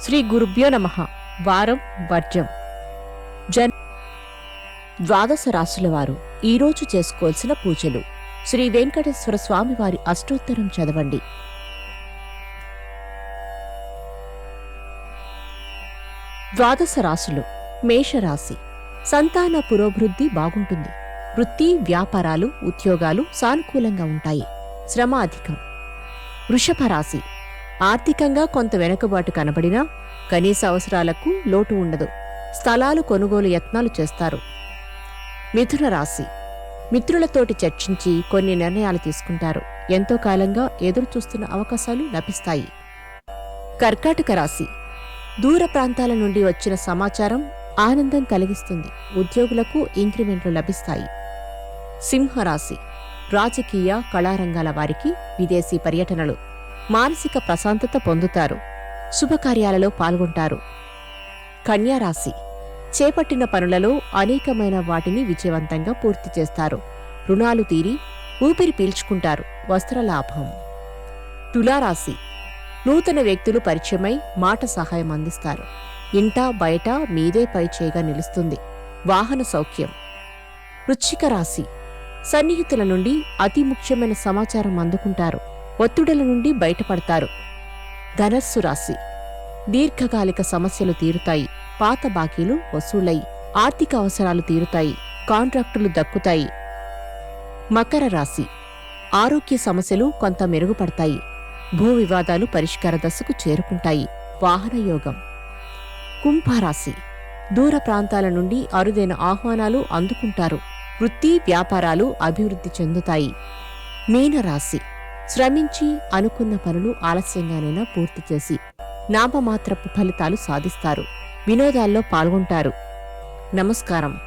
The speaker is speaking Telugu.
శ్రీ గురుభ్యో నమః. వారం వర్జం. ద్వాదశ రాశుల వారు ఈరోజు చేసుకోవాల్సిన పూజలు. శ్రీ వెంకటేశ్వర స్వామి వారి అష్టోత్తరం చదవండి. ద్వాదశ రాశులు. మేషరాశి. సంతాన పురోభివృద్ధి బాగుంటుంది. వృత్తి, వ్యాపారాలు, ఉద్యోగాలు సానుకూలంగా ఉంటాయి. శ్రమ అధికం. వృషభ రాశి. ఆర్థికంగా కొంత వెనుకబాటు కనబడినా కనీస అవసరాలకు లోటు ఉండదు. స్థలాలు కొనుగోలు యత్నాలు చేస్తారు. మిథున రాశి. మిత్రులతోటి చర్చించి కొన్ని నిర్ణయాలు తీసుకుంటారు. ఎంతో కాలంగా ఎదురుచూస్తున్న అవకాశాలు లభిస్తాయి. కర్కాటక రాశి. దూర ప్రాంతాల నుండి వచ్చిన సమాచారం ఆనందం కలిగిస్తుంది. ఉద్యోగులకు ఇంక్రిమెంట్లు లభిస్తాయి. సింహరాశి. రాజకీయ, కళారంగాల వారికి విదేశీ పర్యటనలు. మానసిక ప్రశాంతత పొందుతారు. శుభకార్యాలలో పాల్గొంటారు. కన్యారాశి. చేపట్టిన పనులలో అనేకమైన వాటిని విజయవంతంగా పూర్తి చేస్తారు. రుణాలు తీరి ఊపిరి పీల్చుకుంటారు. వస్త్రలాభం. తులారాశి. నూతన వ్యక్తులు పరిచయమై మాట సహాయం అందిస్తారు. ఇంటా బయట మీదే పైచేయిగా నిలుస్తుంది. వాహన సౌఖ్యం. వృశ్చిక రాశి. సన్నిహితుల నుండి అతి ముఖ్యమైన సమాచారం అందుకుంటారు. ఒత్తిడుల నుండి బయటపడతారు. ధనస్సు రాశి. దీర్ఘకాలిక సమస్యలు తీరుతాయి. పాత బాకీలు వసూలై ఆర్థిక అవసరాలు తీరుతాయి. కాంట్రాక్టులు దక్కుతాయి. మకర రాశి. ఆరోగ్య సమస్యలు కొంత మెరుగుపడతాయి. భూ వివాదాలు పరిష్కార దశకు చేరుకుంటాయి. వాహన యోగం. కుంభరాశి. దూర ప్రాంతాల నుండి అరుదైన ఆహ్వానాలు అందుకుంటారు. వృత్తి, వ్యాపారాలు అభివృద్ధి చెందుతాయి. మీనరాశి. శ్రమించి అనుకున్న పనులు ఆలస్యంగానైనా పూర్తి చేసి నామమాత్రపు ఫలితాలు సాధిస్తారు. వినోదాల్లో పాల్గొంటారు. నమస్కారం.